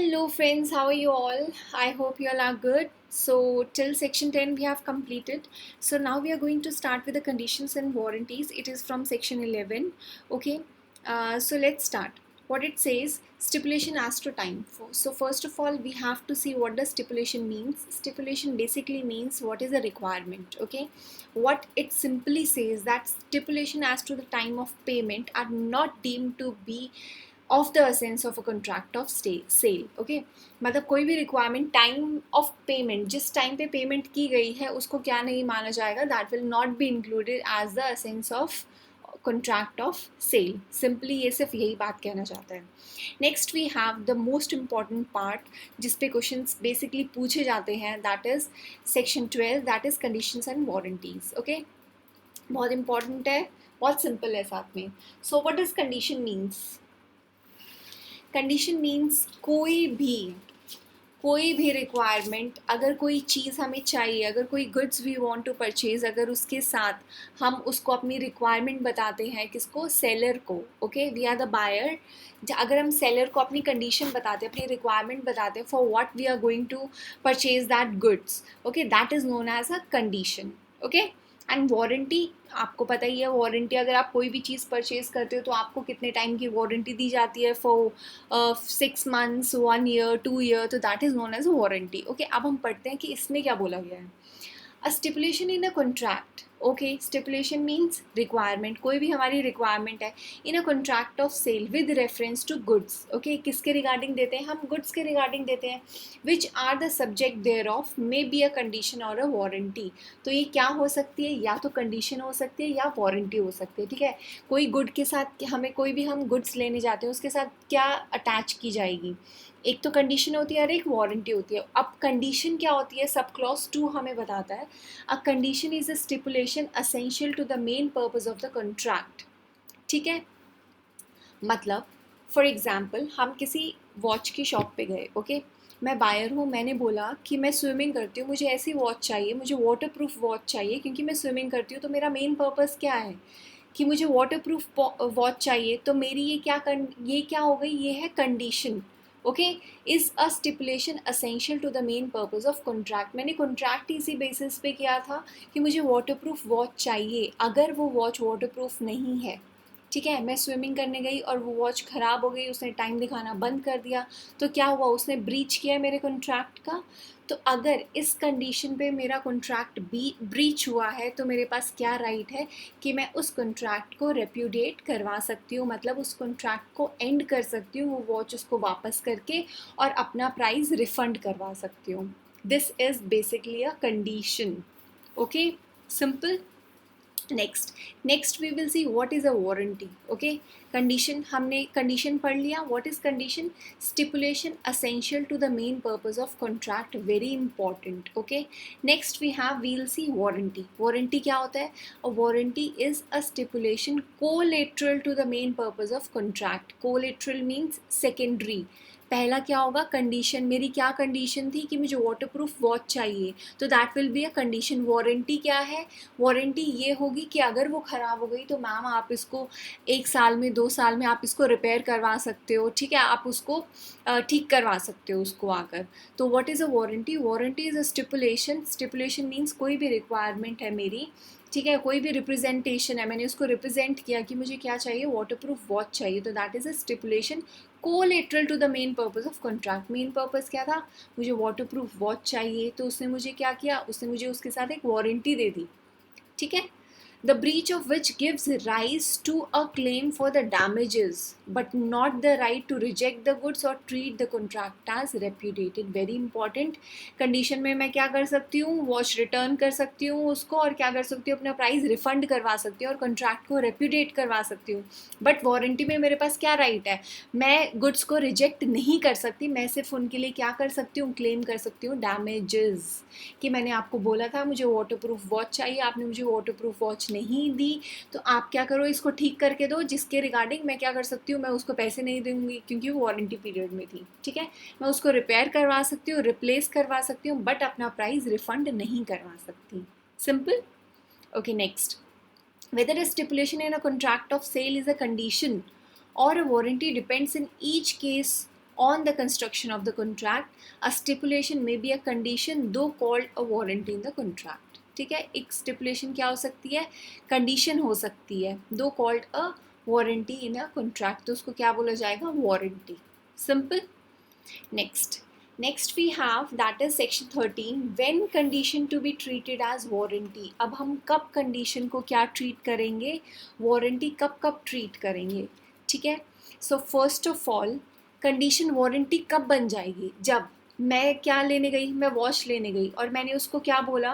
Hello friends, how are you all? I hope you all are good. So till section 10 we have completed. So now we are going to start with the conditions and warranties. It is from section 11. Okay. So let's start. What it says, stipulation as to time. So first of all we have to see what does stipulation means. Stipulation basically means what is a requirement. Okay. What it simply says that stipulation as to the time of payment are not deemed to be of the essence of a contract of sale okay. मतलब कोई भी requirement time of payment जिस time पे payment की गई है उसको क्या नहीं माना जाएगा, that will not be included as the essence of contract of sale. Simply ये सिर्फ यही बात कहना चाहता है। Next we have the most important part जिस पे क्वेश्चन बेसिकली पूछे जाते हैं, that is section 12, that is conditions and warranties. Okay, बहुत इंपॉर्टेंट है, बहुत सिंपल है साथ में। So what does condition means? Condition means कोई भी रिक्वायरमेंट, अगर कोई चीज़ हमें चाहिए, अगर कोई goods we want to purchase, अगर उसके साथ हम उसको अपनी रिक्वायरमेंट बताते हैं, किसको? सेलर को। Okay, we are the buyer. अगर हम सेलर को अपनी कंडीशन बताते हैं, अपनी रिक्वायरमेंट बताते हैं for what we are going to purchase that goods, okay, that is known as a condition. Okay, and warranty आपको पता ही है, वारंटी अगर आप कोई भी चीज़ परचेज करते हो तो आपको कितने टाइम की वारंटी दी जाती है? फॉर 6 months, 1 year, 2 year, तो that is known as warranty. Okay, अब हम पढ़ते हैं कि इसमें क्या बोला गया है। A stipulation in a contract. Okay, stipulation means requirement, कोई भी हमारी रिक्वायरमेंट है in a contract of sale with reference to goods. Okay, किसके रिगार्डिंग देते हैं? हम गुड्स के रिगार्डिंग देते हैं। Which are the subject thereof may be a condition और अ वारंटी। तो ये क्या हो सकती है? या तो कंडीशन हो सकती है या वारंटी हो सकती है। ठीक है, कोई गुड के साथ हमें कोई भी हम गुड्स लेने जाते हैं उसके साथ क्या अटैच की जाएगी? एक तो कंडीशन होती है और एक वारंटी होती है। अब कंडीशन क्या होती है? सब क्लॉज 2 हमें बताता है, a condition is a stipulation essential to the main purpose of the contract. ठीक है, मतलब फॉर एग्जाम्पल हम किसी वॉच की शॉप पे गए। ओके, मैं बायर हूँ, मैंने बोला कि मैं स्विमिंग करती हूँ, मुझे ऐसी वॉच चाहिए, मुझे वाटर प्रूफ वॉच चाहिए क्योंकि मैं स्विमिंग करती हूँ। तो मेरा मेन पर्पज़ क्या है कि मुझे वाटर प्रूफ वॉच चाहिए। तो मेरी ये क्या हो गई? ये है condition. Okay, is a stipulation essential to the main purpose of contract. मैंने कॉन्ट्रैक्ट इसी बेसिस पे किया था कि मुझे वाटर प्रूफ वॉच चाहिए। अगर वो वॉच वाटर प्रूफ नहीं है, ठीक है, मैं स्विमिंग करने गई और वो वॉच ख़राब हो गई, उसने टाइम दिखाना बंद कर दिया, तो क्या हुआ? उसने ब्रीच किया मेरे कॉन्ट्रैक्ट का। तो अगर इस कंडीशन पे मेरा कॉन्ट्रैक्ट ब्रीच हुआ है तो मेरे पास क्या राइट है कि मैं उस कॉन्ट्रैक्ट को रेप्यूडिएट करवा सकती हूँ, मतलब उस कॉन्ट्रैक्ट को एंड कर सकती हूँ, वो वॉच उसको वापस करके और अपना प्राइस रिफंड करवा सकती हूँ। This is basically a condition. Okay, simple. Next we will see what is a warranty. Okay, condition, हमने कंडीशन पढ़ लिया। What is condition? Stipulation essential to the main purpose of contract, very important. Okay, next we will see warranty. Warranty क्या होता है? A warranty is a stipulation collateral to the main purpose of contract. Collateral means secondary. पहला क्या होगा? Condition, मेरी क्या condition थी कि मुझे वाटर प्रूफ वॉच चाहिए, तो that will be a condition. Warranty क्या है? वारंटी ये होगी कि अगर वो ख़राब हो गई तो मैम आप इसको 1 साल में, 2 साल में आप इसको रिपेयर करवा सकते हो। ठीक है, आप उसको ठीक करवा सकते हो उसको आकर। तो what is a warranty? Warranty is a stipulation. Stipulation means कोई भी रिक्वायरमेंट है मेरी, ठीक है, कोई भी रिप्रेजेंटेशन है, मैंने उसको रिप्रेजेंट किया कि मुझे क्या चाहिए? वाटर प्रूफ वॉच चाहिए, तो that is a stipulation collateral to the main purpose of contract. Main purpose क्या था? मुझे वाटर प्रूफ वॉच चाहिए, तो उसने मुझे क्या किया? उसने मुझे उसके साथ एक वारंटी दे दी। ठीक है, the breach of which gives rise to a claim for the damages but not the right to reject the goods or treat the contract as repudiated। very important। Condition में मैं क्या कर सकती हूँ? वॉच रिटर्न कर सकती हूँ उसको, और क्या कर सकती हूँ? अपना प्राइस रिफंड करवा सकती हूँ और कॉन्ट्रैक्ट को रेप्यूडिएट करवा सकती हूँ। बट वारंटी में मेरे पास क्या राइट है? मैं गुड्स को रिजेक्ट नहीं कर सकती, मैं सिर्फ उनके लिए क्या कर सकती हूँ? क्लेम कर सकती हूँ डैमेजेस। कि मैंने आपको बोला था मुझे वाटर प्रूफ वॉच चाहिए, आपने मुझे वाटर प्रूफ वॉच नहीं दी, तो आप क्या करो? इसको ठीक करके दो, जिसके रिगार्डिंग मैं क्या कर सकती हूँ? मैं उसको पैसे नहीं दूंगी क्योंकि वो वारंटी पीरियड में थी। ठीक है, मैं उसको रिपेयर करवा सकती हूँ, रिप्लेस करवा सकती हूँ, बट अपना प्राइस रिफंड नहीं करवा सकती। Simple. Okay, next, whether a stipulation in a contract of sale is a condition or a warranty depends in each case on the construction of the contract. A stipulation may be a condition though called a warranty in the contract. ठीक है, एक stipulation क्या हो सकती है, condition हो सकती है, though called a warranty in a contract, तो उसको क्या बोला जाएगा, warranty. Simple. Next we have that is section 13, when condition to be treated as warranty. अब हम कब condition को क्या treat करेंगे, warranty कब treat करेंगे. ठीक है, so first of all condition warranty कब बन जाएगी, जब मैं क्या लेने गई, मैं वॉच लेने गई और मैंने उसको क्या बोला,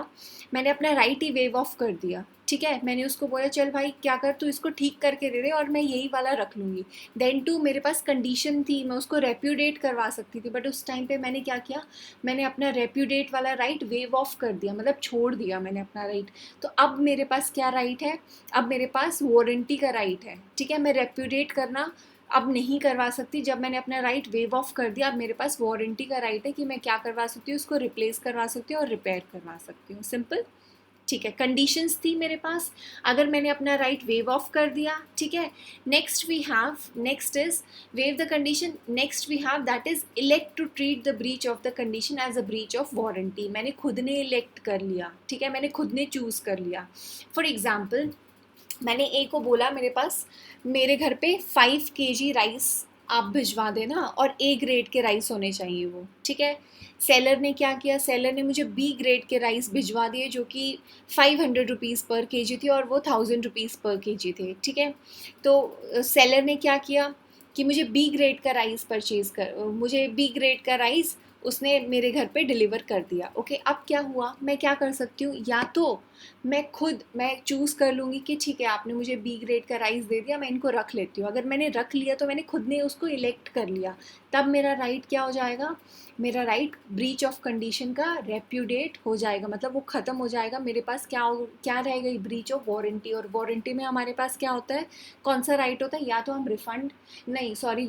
मैंने अपना राइट ही वेव ऑफ कर दिया. ठीक है, मैंने उसको बोला चल भाई क्या कर, तू इसको ठीक करके दे दे और मैं यही वाला रख लूँगी. देन टू मेरे पास कंडीशन थी, मैं उसको रेप्यूडेट करवा सकती थी, बट उस टाइम पे मैंने क्या किया, मैंने अपना रेप्यूडेट वाला राइट वेव ऑफ कर दिया, मतलब छोड़ दिया मैंने अपना राइट. तो अब मेरे पास क्या राइट है, अब मेरे पास वारंटी का राइट है. ठीक है, मैं रेप्यूडेट करना अब नहीं करवा सकती, जब मैंने अपना राइट वेव ऑफ कर दिया अब मेरे पास वारंटी का राइट है कि मैं क्या करवा सकती हूँ, उसको रिप्लेस करवा सकती हूँ और रिपेयर करवा सकती हूँ. सिंपल. ठीक है, कंडीशंस थी मेरे पास, अगर मैंने अपना राइट वेव ऑफ कर दिया. ठीक है, next is waive the condition. Next we have that is elect to treat the breach of the condition as a breach of warranty. मैंने खुद ने इलेक्ट कर लिया. ठीक है, मैंने खुद ने चूज़ कर लिया. फॉर एग्जाम्पल मैंने ए को बोला मेरे घर पे 5 kg राइस आप भिजवा देना और ए ग्रेड के राइस होने चाहिए वो. ठीक है, सेलर ने क्या किया, सेलर ने मुझे बी ग्रेड के राइस भिजवा दिए जो कि 500 रुपीज़ पर केजी थी और वो 1000 रुपीज़ पर केजी थे. ठीक है, तो सेलर ने क्या किया कि मुझे बी ग्रेड का राइस उसने मेरे घर पे डिलीवर कर दिया. ओके, अब क्या हुआ, मैं क्या कर सकती हूँ, या तो मैं चूज़ कर लूँगी कि ठीक है आपने मुझे बी ग्रेड का राइस दे दिया, मैं इनको रख लेती हूँ. अगर मैंने रख लिया तो मैंने खुद ने उसको इलेक्ट कर लिया, तब मेरा राइट क्या हो जाएगा, मेरा राइट ब्रीच ऑफ कंडीशन का रेप्यूडेट हो जाएगा, मतलब वो ख़त्म हो जाएगा. मेरे पास क्या रहेगा, ब्रीच ऑफ वारंटी. और वारंटी में हमारे पास क्या होता है, कौन सा राइट होता है, या तो हम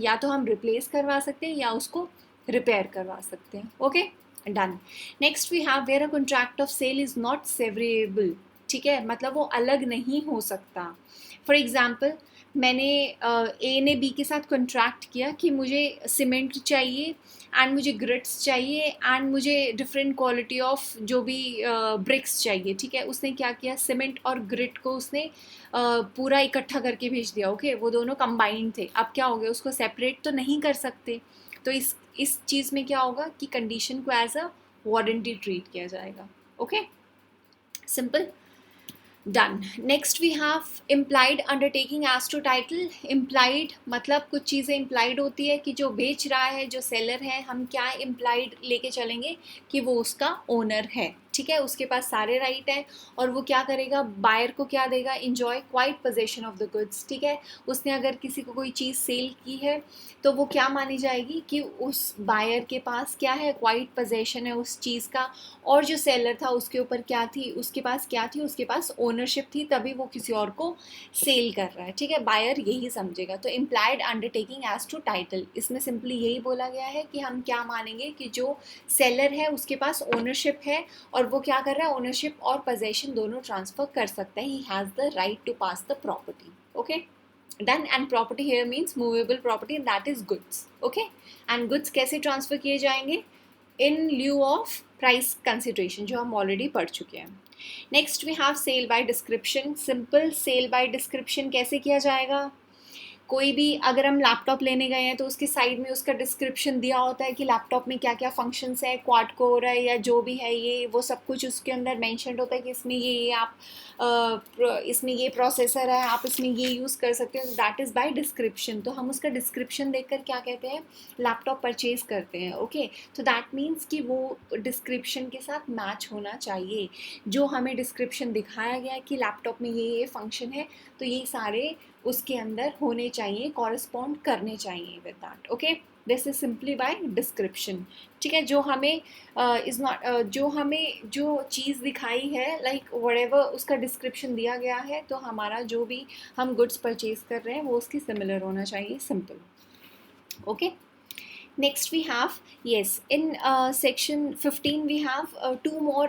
या तो हम रिप्लेस करवा सकते हैं या उसको रिपेयर करवा सकते हैं. Okay, done. Next we have where a contract of sale is not severable. ठीक है, मतलब वो अलग नहीं हो सकता. फॉर एग्जाम्पल मैंने ए ने बी के साथ कॉन्ट्रैक्ट किया कि मुझे सीमेंट चाहिए एंड मुझे ग्रिट्स चाहिए एंड मुझे डिफरेंट क्वालिटी ऑफ जो भी ब्रिक्स चाहिए. ठीक है, उसने क्या किया, सीमेंट और ग्रिट को उसने पूरा इकट्ठा करके भेज दिया. ओके, वो दोनों कंबाइंड थे. अब क्या हो गया, उसको सेपरेट तो नहीं कर सकते, तो इस चीज़ में क्या होगा कि कंडीशन को एज अ वारंटी ट्रीट किया जाएगा. Okay, simple, done. Next we have implied undertaking as to title. Implied मतलब कुछ चीज़ें इम्प्लाइड होती है कि जो बेच रहा है, जो सेलर है, हम क्या इम्प्लाइड लेके चलेंगे कि वो उसका ओनर है. ठीक है, उसके पास सारे राइट हैं और वो क्या करेगा, बायर को क्या देगा, enjoy quite possession of the goods. ठीक है, उसने अगर किसी को कोई चीज़ सेल की है तो वो क्या मानी जाएगी कि उस बायर के पास क्या है, क्वाइट पोजेशन है उस चीज़ का. और जो सेलर था उसके ऊपर क्या थी, उसके पास ओनरशिप थी, तभी वो किसी और को सेल कर रहा है. ठीक है, बायर यही समझेगा. तो implied undertaking as to title, इसमें सिंपली यही बोला गया है कि हम क्या मानेंगे कि जो सेलर है उसके पास ओनरशिप है और वो क्या कर रहा है, ओनरशिप और पोजेशन दोनों ट्रांसफर कर सकता है. He has the right to pass the property. Okay, done. And property here means movable property and that is goods. Okay, and goods कैसे ट्रांसफर किए जाएंगे, in lieu of price consideration, जो हम already पढ़ चुके हैं. Next we have sale by description. Simple, sale by description कैसे किया जाएगा, कोई भी अगर हम लैपटॉप लेने गए हैं तो उसके साइड में उसका डिस्क्रिप्शन दिया होता है कि लैपटॉप में क्या क्या फंक्शंस है, क्वाड कोर है या जो भी है, ये वो सब कुछ उसके अंदर मेंशन होता है कि इसमें ये आप इसमें ये प्रोसेसर है, आप इसमें ये यूज़ कर सकते हो. That is by description. तो हम उसका डिस्क्रिप्शन देखकर क्या कहते हैं, लैपटॉप परचेज करते हैं. ओके, तो दैट मीन्स कि वो डिस्क्रिप्शन के साथ मैच होना चाहिए. जो हमें डिस्क्रिप्शन दिखाया गया है कि लैपटॉप में ये फंक्शन है, तो ये सारे उसके अंदर होने चाहिए, कॉरेस्पॉन्ड करने चाहिए with that. Okay, this is simply by description. ठीक है, जो हमें इज़ नॉट जो चीज़ दिखाई है, लाइक व्हाटएवर उसका डिस्क्रिप्शन दिया गया है, तो हमारा जो भी हम गुड्स परचेज कर रहे हैं वो उसकी सिमिलर होना चाहिए. Simple. Okay, Next we have, yes, in section 15 we have two more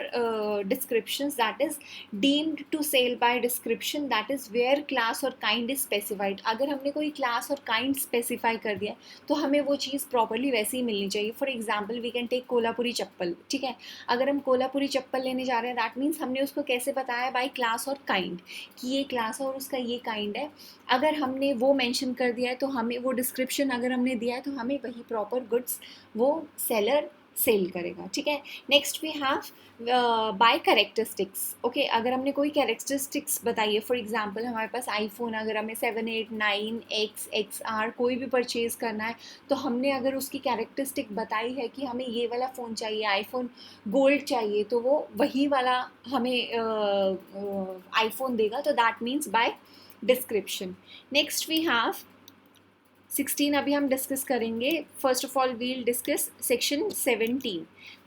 descriptions, that is deemed to sell by description, that is where class और kind is specified. अगर हमने कोई class और kind specify कर दिया तो हमें वो चीज़ properly वैसे ही मिलनी चाहिए. For example we can take Kolhapuri चप्पल, ठीक है. अगर हम कोल्हापुरी चप्पल लेने जा रहे हैं, that means हमने उसको कैसे बताया, by class और kind, कि ये class है और उसका ये kind है. अगर हमने वो मेंशन कर दिया है तो हमें वो डिस्क्रिप्शन अगर हमने दिया है तो हमें वही प्रॉपर गुड्स वो सेलर सेल करेगा, ठीक है. Next we have by characteristics. Okay, अगर हमने कोई कैरेक्टरिस्टिक्स बताई है, फॉर एग्जांपल हमारे पास आईफोन, अगर हमें 7, 8, 9, X, XR कोई भी परचेज़ करना है तो हमने अगर उसकी कैरेक्टरिस्टिक बताई है कि हमें ये वाला फ़ोन चाहिए, आईफोन गोल्ड चाहिए, तो वो वही वाला हमें आईफोन देगा. तो that means by description. Next we have 16 अभी हम डिस्कस करेंगे. First of all we'll discuss section 17,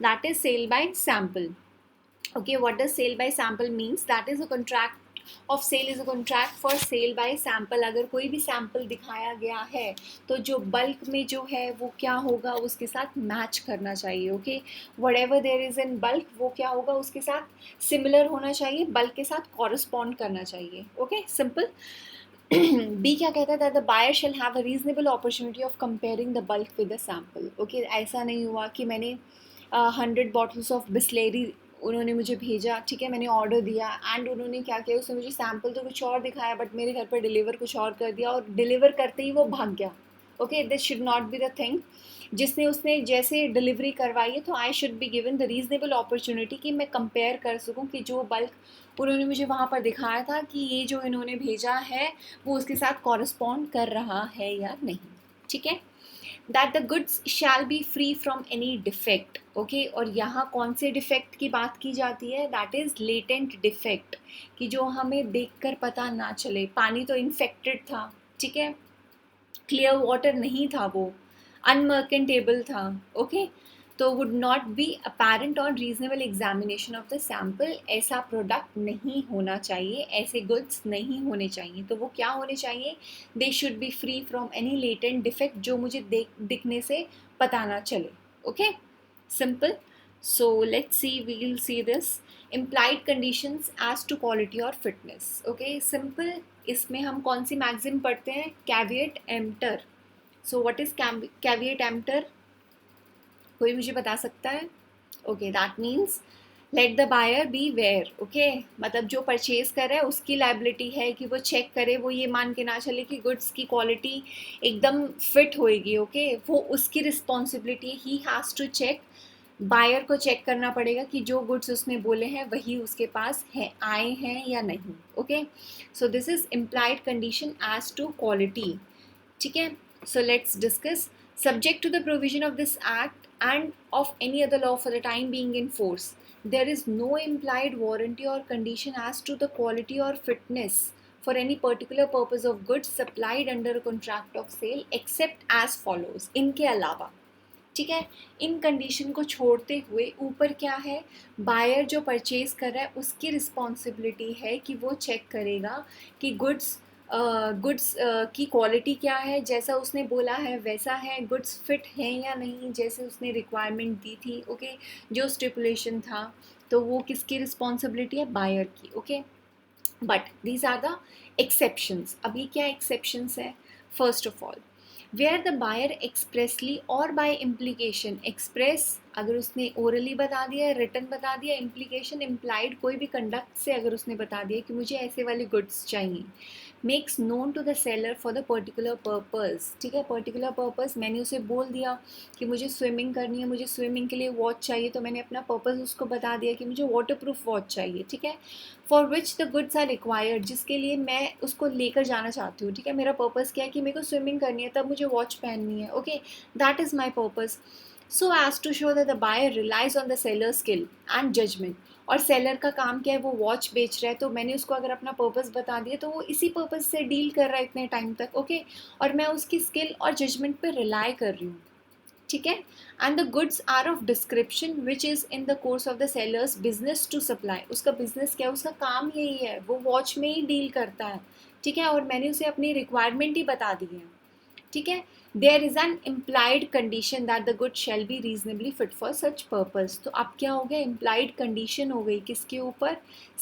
that is sale by sample. Okay, what does sale by sample means? That is a contract of sale is a contract for sale by sample. अगर कोई भी sample दिखाया गया है तो जो bulk में जो है वो क्या होगा, उसके साथ मैच करना चाहिए. Okay, whatever there is in bulk वो क्या होगा, उसके साथ सिमिलर होना चाहिए, बल्क के साथ कॉरस्पॉन्ड करना चाहिए. Okay, simple. बी क्या कहता है, that the buyer shall have a reasonable opportunity of comparing the bulk with the sample. Okay, ऐसा नहीं हुआ कि मैंने 100 बॉटल्स ऑफ बिस्लेरी उन्होंने मुझे भेजा, ठीक है, मैंने ऑर्डर दिया एंड उन्होंने क्या किया, उसने मुझे सैम्पल तो कुछ और दिखाया बट मेरे घर पर डिलीवर कुछ और कर दिया और डिलीवर करते ही वो भाग गया. Okay, this should not be the thing. जिसने उसने जैसे डिलीवरी करवाई है तो I should be given the reasonable opportunity कि मैं कंपेयर कर सकूं कि जो बल्क उन्होंने मुझे वहाँ पर दिखाया था कि ये जो इन्होंने भेजा है वो उसके साथ कॉरस्पॉन्ड कर रहा है या नहीं, ठीक है. That the goods shall be free from any defect. Okay, और यहाँ कौन से डिफेक्ट की बात की जाती है, दैट इज़ लेटेंट डिफेक्ट, कि जो हमें देखकर पता ना चले. पानी तो इन्फेक्टेड था, ठीक है, क्लियर वाटर नहीं था, वो अनमर्केंटेबल था. ओके, तो would not be apparent on reasonable examination of the sample. ऐसा प्रोडक्ट नहीं होना चाहिए, ऐसे गुड्स नहीं होने चाहिए. तो वो क्या होने चाहिए, they should be free from any latent defect, जो मुझे दिखने से पता ना चले. Okay, simple. So let's see, we will see this implied conditions as to quality और fitness. okay, simple. इसमें हम कौन सी मैगजिम पढ़ते हैं, caveat emptor. So what is caveat emptor, कोई मुझे बता सकता है? Okay, that means let the buyer beware. Okay, मतलब जो परचेज कर रहा है उसकी लाइबिलिटी है कि वो चेक करे, वो ये मान के ना चले कि गुड्स की क्वालिटी एकदम फिट होएगी. ओके, वो उसकी responsibility, he has to check. Buyer को चेक करना पड़ेगा कि जो गुड्स उसने बोले हैं वही उसके पास है, आए हैं या नहीं. Okay, so this is implied condition as to quality, ठीक है. So let's discuss. Subject to the provision of this act and of any other law for the time being in force, there is no implied warranty or condition as to the quality or fitness for any particular purpose of goods supplied under a contract of sale except as follows. इनके अलावा, ठीक है, इन condition को छोड़ते हुए ऊपर क्या है, बायर जो परचेज कर रहा है उसकी रिस्पॉन्सिबिलिटी है कि वो चेक करेगा कि गुड्स की क्वालिटी क्या है, जैसा उसने बोला है वैसा है, गुड्स फिट हैं या नहीं जैसे उसने रिक्वायरमेंट दी थी. ओके, जो स्टिपुलेशन था, तो वो किसकी रिस्पॉन्सिबिलिटी है, बायर की. Okay, but these are the exceptions. अभी क्या एक्सेप्शंस है, first of all where the buyer expressly और बाय इम्प्लीकेशन. एक्सप्रेस अगर उसने ओरली बता दिया, रिटन बता दिया, इम्प्लीकेशन इम्प्लाइड कोई भी कंडक्ट से अगर उसने बता दिया कि मुझे ऐसे वाले गुड्स चाहिए. Makes known to the seller for the particular purpose. ठीक है, पर्टिकुलर पर्पज़ मैंने उसे बोल दिया कि मुझे स्विमिंग करनी है, मुझे स्विमिंग के लिए वॉच चाहिए, तो मैंने अपना पर्पज़ उसको बता दिया कि मुझे वाटर प्रूफ वॉच चाहिए. ठीक है, for which the goods are required, जिसके लिए मैं उसको लेकर जाना चाहती हूँ. ठीक है, मेरा पर्पज़ क्या है कि मेरे को स्विमिंग करनी है, तब मुझे वॉच पहननी है. Okay, that is my purpose. So as to show that the buyer relies on the seller skill and judgement. और सेलर का काम क्या है, वो वॉच बेच रहा है, तो मैंने उसको अगर अपना पर्पस बता दिया तो वो इसी पर्पस से डील कर रहा है इतने टाइम तक. ओके, और मैं उसकी स्किल और जजमेंट पे रिलाई कर रही हूँ. ठीक है, and the goods are of description which is in the course of the seller's business to supply. उसका बिजनेस क्या है, उसका काम यही है, वो वॉच में ही डील करता है. ठीक है, और मैंने उसे अपनी रिक्वायरमेंट ही बता दी है. ठीक है, there is an implied condition that the good shall be reasonably fit for such purpose. तो अब क्या हो गया, इम्प्लाइड कंडीशन हो गई किसके ऊपर,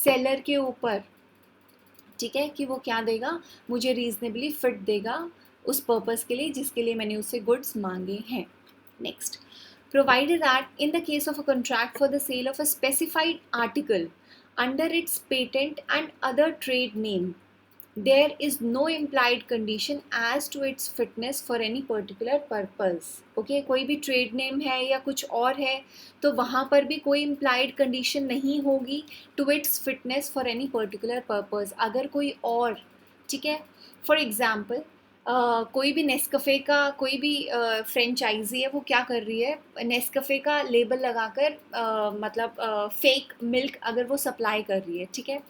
सेलर के ऊपर, ठीक है, कि वो क्या देगा, मुझे रीजनेबली फिट देगा उस पर्पस के लिए जिसके लिए मैंने उससे गुड्स मांगे हैं। Next, provided that in the case of a contract for the sale of a specified article under its patent and other trade name, there is no implied condition as to its fitness for any particular purpose. Okay, कोई भी trade name है या कुछ और है तो वहाँ पर भी कोई implied condition नहीं होगी to its fitness for any particular purpose। अगर कोई और, ठीक है, फॉर एग्जाम्पल कोई भी नेस्कफ़े का कोई भी फ्रेंचाइजी है, वो क्या कर रही है, नेस्कफ़े का लेबल लगाकर मतलब फेक मिल्क अगर वो सप्लाई कर रही है, ठीक है,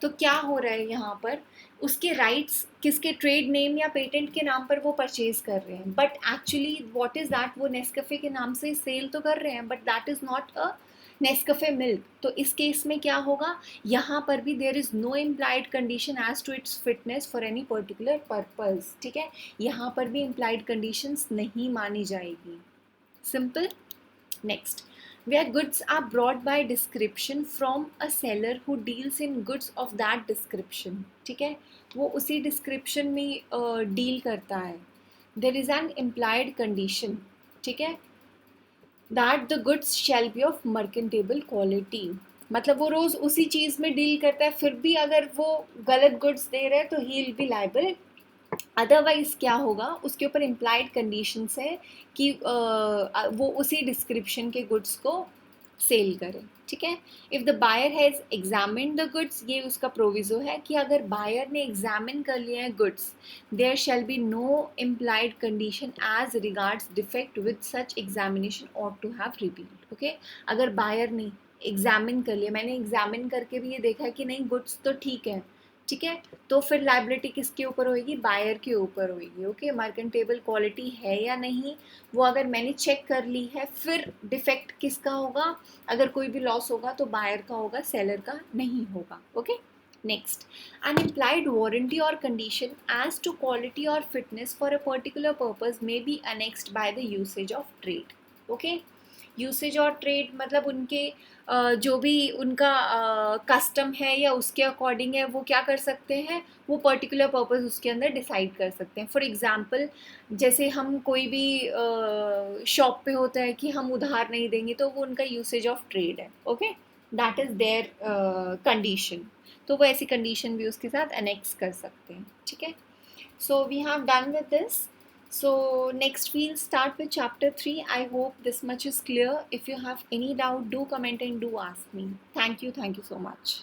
तो क्या हो रहा है यहाँ पर, उसके राइट्स किसके, ट्रेड नेम या पेटेंट के नाम पर वो परचेज कर रहे हैं, but actually what is that, वो नेस्कफ़े के नाम से सेल तो कर रहे हैं but that is not a Nescafe milk. तो इस केस में क्या होगा, यहाँ पर भी there is no implied condition as to its fitness for any particular purpose, ठीक है, यहाँ पर भी इम्प्लाइड कंडीशंस नहीं मानी जाएगी। Simple. Next, where goods are brought by description from a seller who deals in goods of that description, ठीक है, वो उसी डिस्क्रिप्शन में डील करता है, there is an implied condition, ठीक है, that the goods shall be of merchantable quality। मतलब वो रोज़ उसी चीज़ में डील करता है, फिर भी अगर वो गलत गुड्स दे रहे हैं तो he will be liable. Otherwise क्या होगा, उसके ऊपर इम्प्लाइड कंडीशंस है कि वो उसी डिस्क्रिप्शन के गुड्स को सेल करे, ठीक है। If the buyer has examined the goods, ये उसका प्रोविज़ो है कि अगर बायर ने एग्जामिन कर लिया है goods, there shall be no implied condition as regards defect with such examination ought to have repeat. Okay, अगर बायर ने एग्जामिन कर लिया, मैंने एग्जामिन करके भी ये देखा है कि नहीं गुड्स तो ठीक है, ठीक है, तो फिर लाइबिलिटी किसके ऊपर होगी, बायर के ऊपर होगी। ओके, मर्केंटेबल क्वालिटी है या नहीं, वो अगर मैंने चेक कर ली है, फिर डिफेक्ट किसका होगा, अगर कोई भी लॉस होगा तो बायर का होगा, सेलर का नहीं होगा। Okay, next, an implied warranty or condition as to quality or fitness for a particular purpose may be annexed by the usage of trade। Okay, usage और ट्रेड मतलब उनके जो भी उनका कस्टम है या उसके अकॉर्डिंग है, वो क्या कर सकते हैं, वो पर्टिकुलर पर्पस उसके अंदर डिसाइड कर सकते हैं। फॉर एग्जांपल, जैसे हम कोई भी शॉप पे होता है कि हम उधार नहीं देंगे, तो वो उनका यूसेज ऑफ ट्रेड है। Okay, that is there condition, तो वो ऐसी कंडीशन भी उसके साथ अनेक्स कर सकते हैं, ठीक है। So we have done with this. So next we'll start with chapter 3. I hope this much is clear. If you have any doubt, do comment and do ask me. Thank you so much.